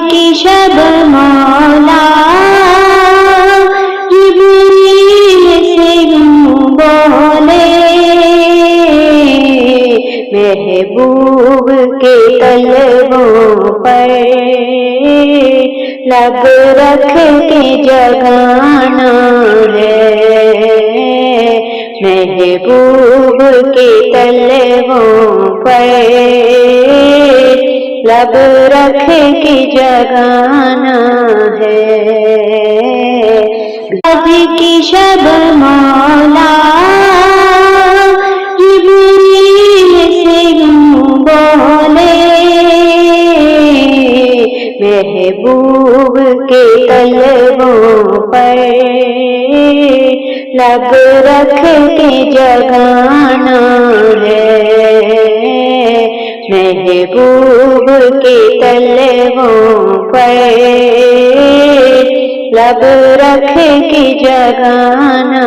کی شب مولا جبریل سے یوں بولے، محبوب کے طلبوں پر لب رکھ کے جگانا ہے، محبوب کے طلبوں پر لب رکھ کے جگانا ہے۔ آج کی شب مولا جبریل سے یوں بولے، محبوب کے طلبوں پر لب رکھ کے جگانا ہے، محبوب کے طلبوں پر لب رکھ کے جگانا